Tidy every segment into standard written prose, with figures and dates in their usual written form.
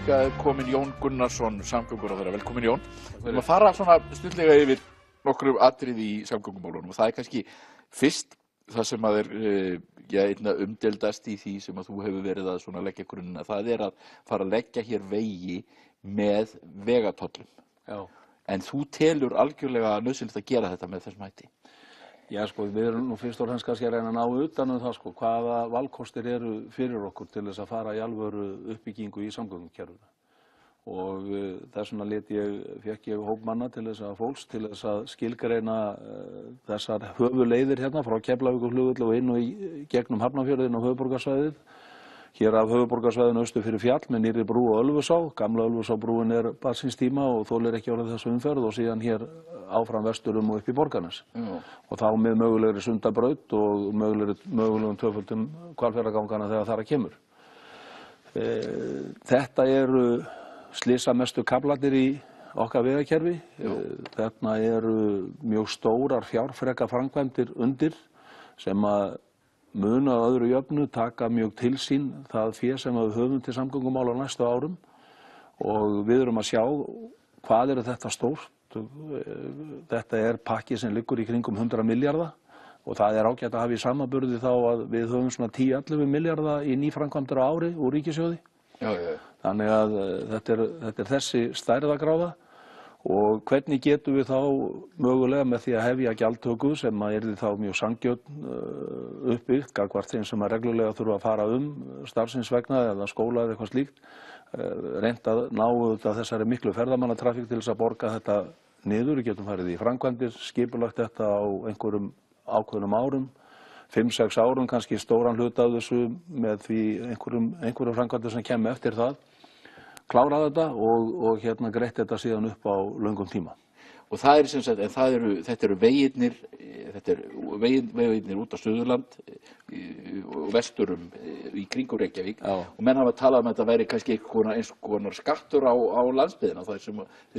hingað er kominn Jón Gunnarsson, samgönguráðherra. Velkominn Jón. Við erum að fara svona stundlega yfir nokkru atriði í samgöngumálunum og það er kannski fyrst það sem að einna umdeildast í því sem að þú hefur verið að svona leggja grunninn, það er að fara að leggja hér vegi með vegatollum. Já. En þú telur algjörlega nauðsynlegt að gera þetta með þessum hætti. Já, sko, við erum nú fyrst og fremst kannski að reyna að ná utan það, sko, hvaða valkostir eru fyrir okkur til þess að fara í alvöru uppbyggingu í samgöngukerfinu. Og þess vegna fékk ég hóp manna til þess að fólks til þess að skilgreina þessar höfuleiðir hérna frá Keflavíkurflugvelli og inn og í gegnum Hafnarfjörðinn og höfuðborgarsvæðið. Hér af höfuðborgarsvæðinu austur fyrir fjall með nýrri brú og Ölfusá. Gamla Ölfusá-brúin er barn síns tíma og þolir ekki orðið þessu umferð og síðan hér áfram vesturum og upp í Borgarnes. Og þá með mögulegri Sundabraut og mögulegum tvöföldum Hvalfjarðargangana þegar þar að kemur. Þetta eru slysamestu kaflarnir í okkar vegakerfi. Þarna eru mjög stórar fjárfreka framkvæmdir undir sem að munu að öðru jöfnu taka mjög til sín það fé sem við höfum til samgöngumála á næstu árum og við erum að sjá hvað eru þetta stórt. Þetta er pakki sem liggur í kringum 100 milljarða og það er ágætt að hafa í samanburði þá að við höfum svona 10-11 milljarða í nýframkvæmdir á ári úr ríkissjóði. Þannig að þetta er þessi stærðargráða. Og hvernig getum við þá mögulega með því að hefja gjaldtöku sem að yrði þá mjög sanngjörn uppbyggt gagnvart þeim sem að reglulega þurfa að fara starfsins vegna eða skóla eða eitthvað slíkt, reynt að ná þessari miklu ferðamannatrafík til þess að borga þetta niður. Við getum farið í framkvæmdir, skipulagt þetta á einhverjum ákveðnum árum, 5-6 árum, kannski stóran hluta af þessu með því einhverjum framkvæmdir sem kemur eftir það. Klára þetta og hérna greitt þetta síðan upp á löngum tíma. Og það er sem sagt, þetta eru vegirnir út á Suðurland og vesturum í kringum Reykjavík. Og menn hafa talað um að þetta væri kannski eins konar skattur á landsbyggðina, þeir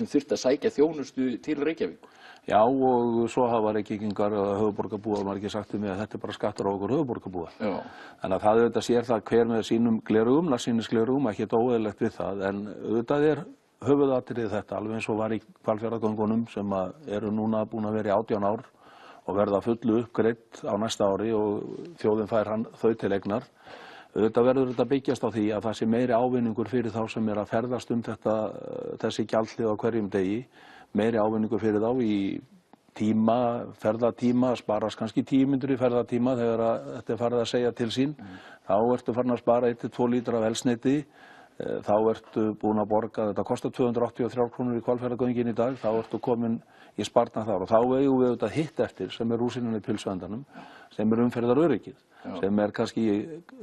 sem þurfti að sækja þjónustu til Reykjavík. Já, og svo hafa Reykvíkingar eða höfuðborgarbúar margir sagt við mig að þetta er bara skattur á okkur höfuðborgarbúa. Þannig að það auðvitað sér það hver með sínum glerugum, nærsýnisglerugum, ekkert óeðlilegt við það, en auðvitað er höfuðatriðið þetta, alveg eins og var í Hvalfjarðargöngunum sem eru núna búin að vera í 18 ár og verða fullu uppgreidd á næsta ári og þjóðin fær þau til eignar. Auðvitað verður þetta byggjast á því að það sé meiri ávinningur fyrir þá sem er að ferðast þessi gjaldhlið á hverjum degi, meiri ávinningur fyrir þá í ferðatíma, sparast kannski 10 mínútur í ferðatíma þegar þetta er farið að segja til sín. Þá ertu farin að spara 1-2 lítra af eldsneyti, þá ertu búin að borga, þetta kostar 283 krónur í Hvalfjarðargöngin í dag, þá ertu komin í sparnað þar og þá eigum við auðvitað hitt eftir sem er rúsínan í pylsuendanum, sem er umferðaröryggið, sem er kannski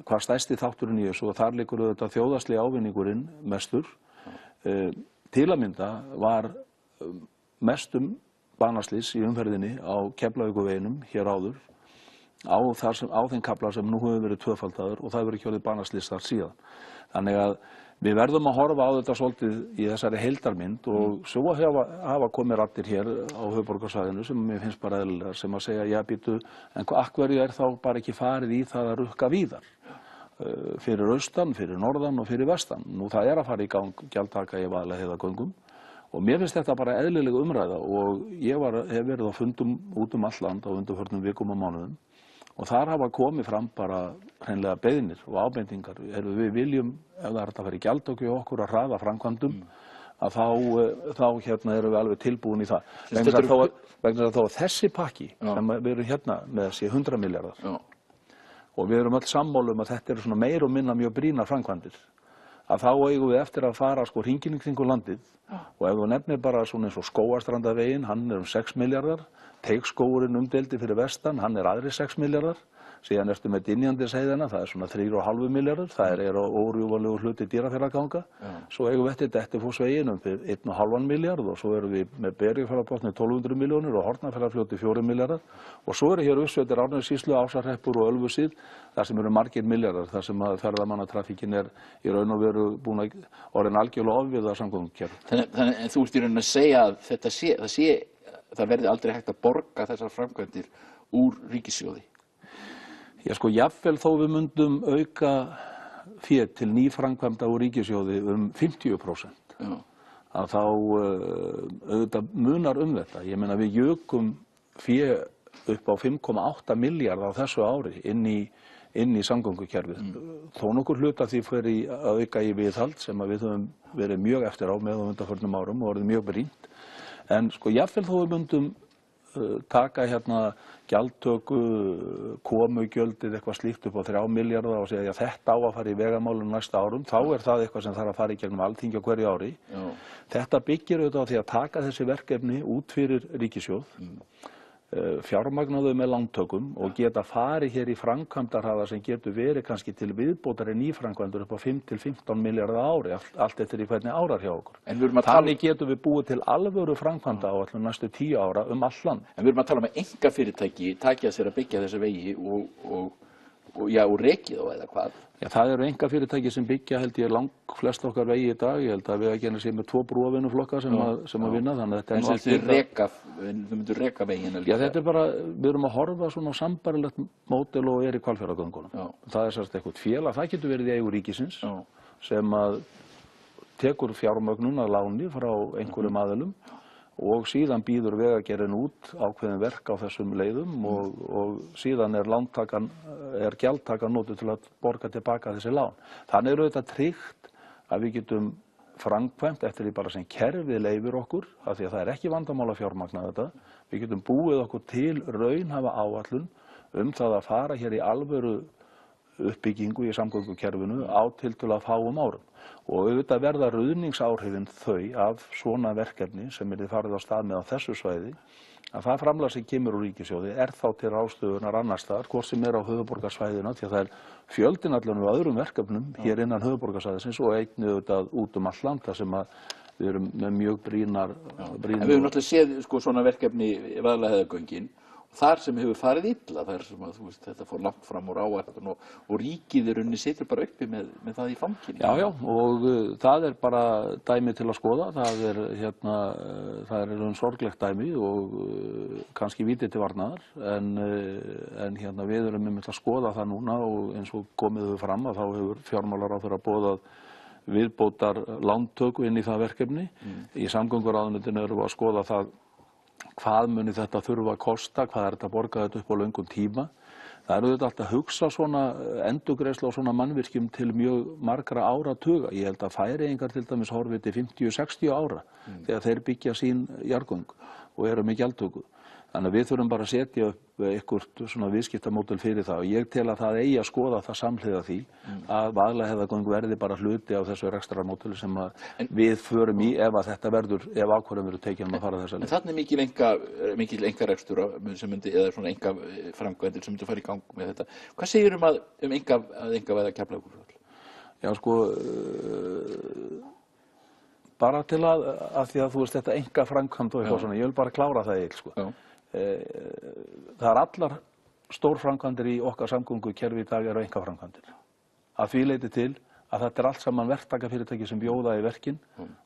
hvað stærsti þátturinn í þessu og þar liggur auðvitað þjóðhagslega ávinningurinn mestur. Til að mynda var mestum banaslys í umferðinni á Keflavíkurveginum hér áður á þeim kafla sem nú hefur verið tvöfaldaður og það hefur ekki orðið banaslys þar síðan. Þannig að við verðum að horfa á þetta svolítið í þessari heildarmynd og svo hafa komið raddir hér á höfuðborgarsvæðinu sem mér finnst bara eðlilegar sem að segja, já býtu, en af hverju er þá bara ekki farið í það að rukka víðar? Fyrir austan, fyrir norðan og fyrir vestan. Nú það er að fara í gang gjaldtaka í Vaðlaheiðargöngum og mér finnst þetta bara eðlileg umræða og ég hef verið á fundum út all land á undanförnum vikum og mánuðum og þar hafa komið fram bara hreinlega beiðnir og ábendingar. Við viljum, ef það er að fara í gjaldtöku hjá okkur að hraða framkvæmdum, að þá erum við alveg tilbúin í það. Vegna þess að þessi pakki sem við erum hérna með þessi 100 milljarðar og við erum öll sammála að þetta eru svona meir og minna mjög brýnar framkvæmdir, að þá eigum við eftir að fara hringinn í kringum landið og ef þú nefnir bara svona eins og Skógarstrandaveginn, hann er 6 milljarðar, Teigsskógurinn umdeildi fyrir vestan, hann er aðri 6 milljarðar, síðan ertu með Dynjandisheiðina, það er svona 3,5 milljarðar, það er órjúfanlegur hluti Dýrafjarðarganga, svo eigum við eftir Dettifossveginn 1,5 milljarð og svo erum við með Bergfjarðarbotni 1200 milljónir og Hornafjarðarfljóti 4 milljarðar og svo eru hér uppsveitir Árnessýslu, Ásarhreppur og Ölfusið, þar sem eru margir milljarðar, þar sem að ferðamannatrafíkin er í raun og veru búin að orðin algjörlega ofviða samgöngukerfi. Þannig þú ert í raun að segja að það verði aldrei hægt að borga þessar framkvæmdir úr ríkissjóði? Já, sko, jafnvel þó við myndum auka fé til nýframkvæmda úr ríkissjóði 50%. Já. Að þá auðvitað munar þetta. Ég meina við jukum fé upp á 5,8 milljarða á þessu ári inn í samgöngukerfið. Þó nokkur hluta því fyrir að auka í viðhald sem að við höfum verið mjög eftir á með á undanförnum árum og orðið mjög brýnt. En sko jafnvel þó við myndum taka hérna gjaldtöku, komugjöldið eitthvað slíkt upp á 3 milljarða og segja að þetta á að fara í vegamálum næsta árum, þá það eitthvað sem þarf að fara í gegnum Alþingi á hverju ári. Já. Þetta byggir auðvitað á því að taka þessi verkefni út fyrir ríkissjóð, fjármagna þau með lántökum og geta farið hér í framkvæmdahraða sem getur verið kannski til viðbótar nýframkvæmdur upp á 5 til 15 milljarða á ári, allt eftir í hvernig árar hjá okkur. Þannig getum við búið til alvöru framkvæmdaáætlun næstu 10 ára allt land. En við erum að tala um að einkafyrirtæki taki að sér að byggja þessa vegi og rekið þá eða hvað? Já, það eru einkafyrirtæki sem byggja held ég langflest okkar vegi í dag. Ég held að Vegagerðin sé með 2 brúarvinnuflokka sem að vinna, þannig að þetta þau myndu reka vegina líka. Já, þetta bara, við erum að horfa svona á sambarilegt módel og í Hvalfjarðargöngunum. Það sérst eitthvað félag, það getur verið í eigu ríkisins sem að tekur fjármögnun að láni frá einhverjum aðilum og síðan býður Vegagerðin út ákveðin verk á þessum leiðum og síðan gjaldtakan notuð til að borga tilbaka þessi lán. Þannig auðvitað tryggt að við getum framkvæmt eftir því bara sem kerfið leyfir okkur, af því að það ekki vandamál að fjármagna þetta. Við getum búið okkur til raunhæfa áætlun það að fara hér í alvöru uppbyggingu í samgöngukerfinu á tiltölulega fáum árum. Og auðvitað verða ruðningsáhrifin þau af svona verkefni sem farið á stað með á þessu svæði, að það framlag sem kemur úr ríkissjóði þá til ráðstöfunar annars staðar, hvort sem á höfuðborgarsvæðinu, því að það fjöldinn allan við öðrum verkefnum hér innan höfuðborgarsvæðisins og einnig auðvitað út allt land þar sem við erum með mjög brýnar. En við höfum náttúrulega séð svona verkefni Vaðlaheiðargöngin. Þar sem hefur farið illa, þar sem að þetta fór langt fram úr áætlun og ríkið í rauninni situr bara uppi með það í fanginu. Já, og það bara dæmi til að skoða. Það sorglegt dæmi og kannski víti til varnaðar, en við erum að skoða það núna og eins og komið hefur fram að þá hefur fjármálaráðherra boðað viðbótar lántöku inn í það verkefni. Í samgönguráðuneytinu erum við að skoða það hvað muni þetta þurfa að kosta, hvað þetta að borga þetta upp á löngum tíma. Það auðvitað alltaf að hugsa svona endurgreiðslu á svona mannvirkjum til mjög margra áratuga. Ég held að Færeyingar til dæmis horfi til 50-60 ára þegar þeir byggja sín jarðgöng og eru með gjaldtöku. Þannig að við þurfum bara að setja upp eitthvað svona viðskiptamódel fyrir það og ég tel að það eigi að skoða það samhliða því að Vaðlaheiðargöng verði bara hluti af þessu rekstrarmódeli sem við förum í ef ákvörðun verður tekin að fara þessa leið. En þarna mikil einkarekstur sem myndi, eða svona einkaframkvæmdir sem myndi fara í gang með þetta. Hvað segir að einkavæða Keflavíkurflugvöll? Já, sko, bara til að því að þú veist þetta einkaframkvæmd og eitthvað svona, ég vil bara klára það sko. Það allar stórframkvæmdir í okkar samgöngukerfi í dag eru einkaframkvæmdir. Að því leyti til að þetta allt saman verktakafyrirtæki sem bjóða í verkin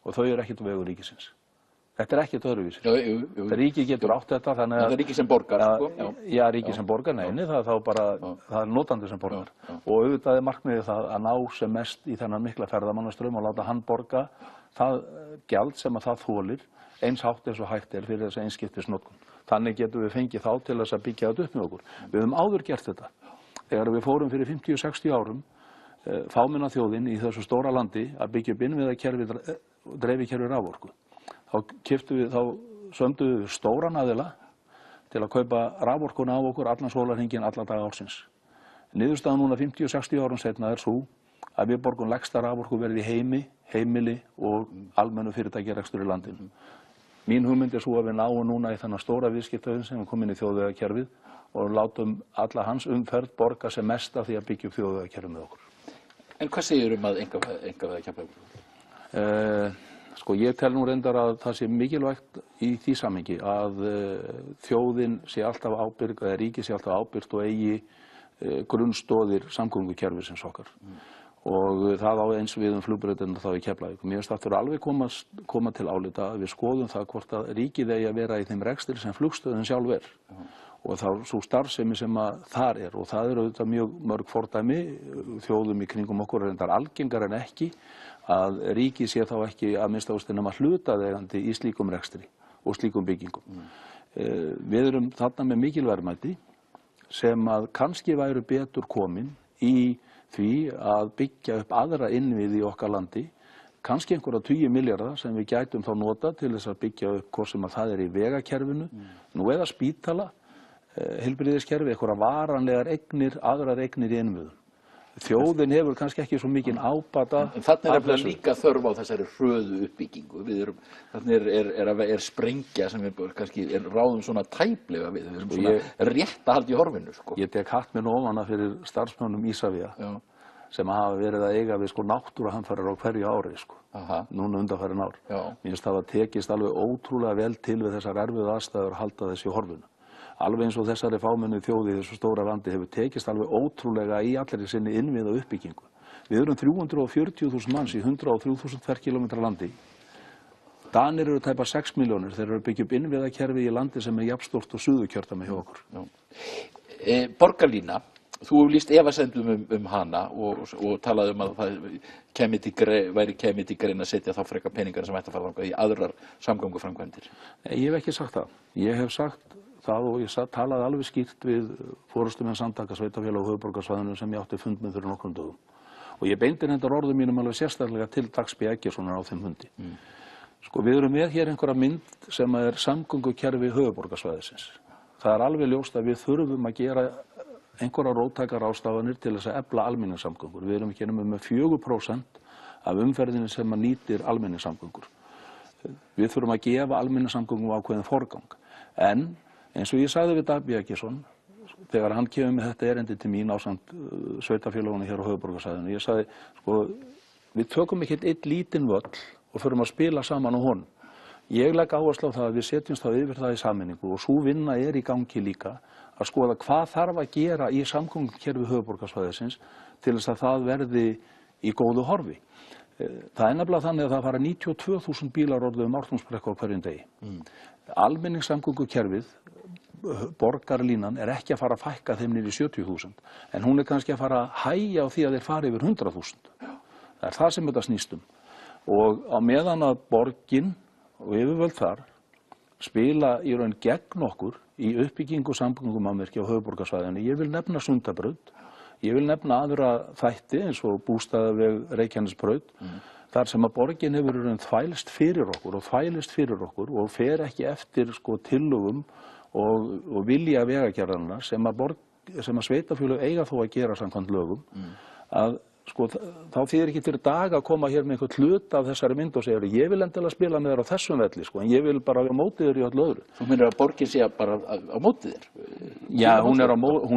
og þau eru ekkert á vegum ríkisins. Þetta ekkert öðruvísi. Ríkið getur átt þetta, þannig að... Það ríkið sem borgar, sko? Já, ríkið sem borgar, neini, það notandi sem borgar. Og auðvitað markmiðið það að ná sem mest í þennan mikla ferðamannastraum og láta hann borga það gjald sem að það þolir eins hátt eins og hægt fyrir þessa einskiptisnotkun. Þannig getum við fengið þá til þess að byggja þetta upp með okkur. Við höfum áður gert þetta. Þegar við fórum fyrir 50-60 árum, fámenna þjóðin í þessu stóra landi að byggja upp innviðakerfi, dreifikerfi raforku. Þá sömduðum við stóran aðila til að kaupa raforkuna á okkur allan sólarhringinn alla daga ársins. Niðurstaðan núna 50-60 árum seinna svo að við borgum lægsta raforkuverð í heimili og almennu fyrirtækjarekstur í landinu. Mín hugmynd svo að við náum núna í þennan stóra viðskiptaauðn sem er komin í þjóðvegakerfið og látum alla hans umferð borga sem mest af því að byggja upp þjóðvegakerfið með okkur. En hvað segir að einkavæða Keflavíkurflugvöll? Sko ég tel nú reyndar að það sé mikilvægt í því samhengi að þjóðin sé alltaf ábyrg, eða ríkið sé alltaf ábyrgt og eigi grunnstoðir samgöngukerfisins okkar. Og það á eins við flugbrautina þá í Keflavík. Mér finnst það alveg koma til álita að við skoðum það hvort að ríkið eigi að vera í þeim rekstri sem flugstöðin sjálf og þá sú starfsemi sem þar og það eru auðvitað mjög mörg fordæmi þjóðum í kringum okkur reyndar algengar en ekki að ríkið sé þá ekki að minnsta kosti nema hlutaðeigandi í slíkum rekstri og slíkum byggingum. Við erum þarna með mikil verðmæti sem að kannski væru betur komin í því að byggja upp aðra innviði í okkar landi, kannski einhverja 20 milljarða sem við gætum þá nota til þess að byggja upp hvort sem að það í vegakerfinu, nú eða spítala, heilbrigðiskerfi, einhverja varanlegar eignir, aðrar eignir í innviðum. Þjóðin hefur kannski ekki svo mikinn ábata. En þarna líka þörf á þessari hröðu uppbyggingu. Þarna sprengja sem við kannski ráðum svona tæplega við. Við erum svona rétt að halda í horfinu. Sko. Ég tek hatt minn ofan fyrir starfsmönnum Isavia sem hafa verið að eiga við náttúruhamfarir á hverju ári. Núna undanfarin ár. Mér finnst það að tekist alveg ótrúlega vel til við þessar erfiðu aðstæður að halda þessi í horfinu. Alveg eins og þessari fámennu þjóð í þessu stóra landi hefur tekist alveg ótrúlega í allri sinni innviða uppbyggingu. Við erum 340.000 manns í 103.000 ferkílómetra landi. Danir eru tæpa 6 milljónir, þeir eru að byggja upp innviðakerfi í landi sem jafnstórt og Suðurkjördæmi hjá okkur. Borgarlína, þú hefur lýst efasemdum hana og talað að það væri kæmi til greina að setja þá frekar peningar sem ætti að fara þangað í aðrar samgönguframkvæmdir. Ég hef ekki sagt það. Ég hef sagt það og ég talaði alveg skýrt við forystumenn Samtaka sveitarfélaga á höfuðborgarsvæðinu sem ég átti fund með fyrir nokkrum dögum. Og ég beindi reyndar orðum mínum alveg sérstaklega til Dags B. Eggertssonar á þeim fundi. Sko við erum með hér einhverja mynd sem samgöngukerfi höfuðborgarsvæðisins. Það alveg ljóst að við þurfum að gera einhverja róttækar ráðstafanir til þess að efla almenningssamgöngur. Við erum ekki nema með 4% af umferðinni sem nýtir almenningssamgöngur. Við þurfum að gefa almenningssamgöngum ákveðin forgang. En eins og ég sagði við Dag B. Eggertsson, þegar hann kemur með þetta erindi til mín ásamt sveitarfélagunum hér á höfuðborgarsvæðinu, ég sagði, sko, við tökum ekki einn lítinn völl og förum að spila saman á honum. Ég legg áherslu á það að við setjumst þá yfir það í sameiningu og sú vinna í gangi líka að skoða hvað þarf að gera í samgöngukerfi höfuðborgarsvæðisins til þess að það verði í góðu horfi. Það nefnilega þannig að það fara 92.000 bílar orðið Ártúnsbrekku á hverjum degi. Almenningssamgöngukerfið, borgarlínan, ekki að fara að fækka þeim niður í 70.000, en hún kannski að fara að hægja á því að þeir fari yfir 100.000. Það það sem þetta snýst um. Og á meðan að borgin og yfirvöld þar spila í raun gegn okkur í uppbyggingu samgöngumannvirkja á höfuðborgarsvæðinu. Ég vil nefna Sundabraut, ég vil nefna aðra þætti eins og Bústaðaveg Reykjanesbraut, þar sem að borgin hefur þvælst fyrir okkur og fer ekki eftir tillögum og vilja vegagerðarinnar sem að sveitarfélög eiga þó að gera samkvæmt lögum, að þá þýðir ekki fyrir dag að koma hér með einhvern hlut af þessari mynd og segja ég vil endilega spila með þér á þessum velli, en ég vil bara vera á móti þér í öllu öðru. Þú meinir að borgin sé bara á móti þér? Já, hún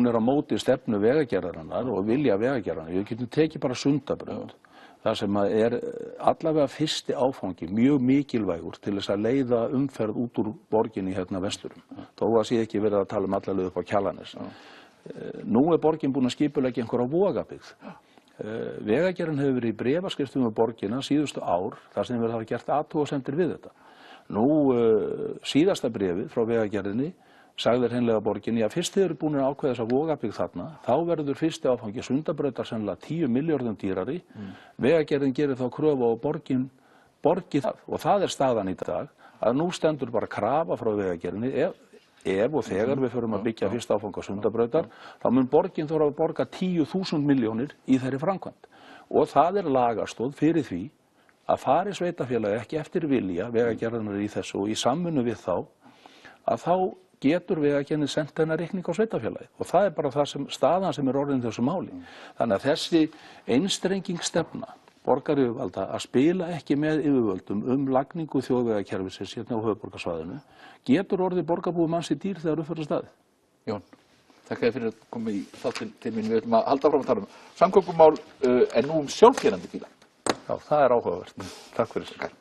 á móti stefnu vegagerðarinnar og vilja vegagerðarinnar. Við getum tekið bara Sundabraut, þar sem allavega fyrsti áfangi mjög mikilvægur til þess að leiða umferð út úr borginni hérna vesturum. Þó að sé ekki verið að tala alla leið upp á Kjalarnes. Nú borgin búin að skipuleggja einhverja Vogabyggð. Vegagerðin hefur verið í bréfaskriftum með borgina síðustu ár þar sem við hafa gert athugasemdir við þetta. Nú síðasta bréfið frá vegagerðinni sagði hreinlega borginni að fyrst þið eru búin að ákveða þessa Vogabyggð þarna, þá verður fyrsti áfangi Sundabrautar sennilega 10 milljörðum dýrari. Vegagerðin gerir þá kröfu á borgi það og það staðan í dag að nú stendur bara krafa frá vegagerðinni ef og þegar við förum að byggja fyrsta áfanga Sundabrautar, þá mun borgin þurfa að borga 10.000 milljónir í þeirri framkvæmd. Og það lagastoð fyrir því að fari sveitarfélagi ekki eftir vilja vegagerðarinnar í þessu og í samvinnu við þá, að þá getur vegagerðin sent þennan reikning á sveitarfélagi. Og það bara staðan sem orðin þessu máli. Þannig að þessi einstrengingsstefna borgaryfirvalda að spila ekki með yfirvöldum lagningu þjóðvegakerfisins hérna á höfuðborgarsvæðinu getur orðið borgarbúum manns í dýr þegar upp fyrir staðið. Jón, þakka þér fyrir að koma í þáttinn til mín. Við ætlum að halda fram að tala samgöngumál en nú sjálfkeyrandi bíla. Já, það áhugavert. Takk fyrir.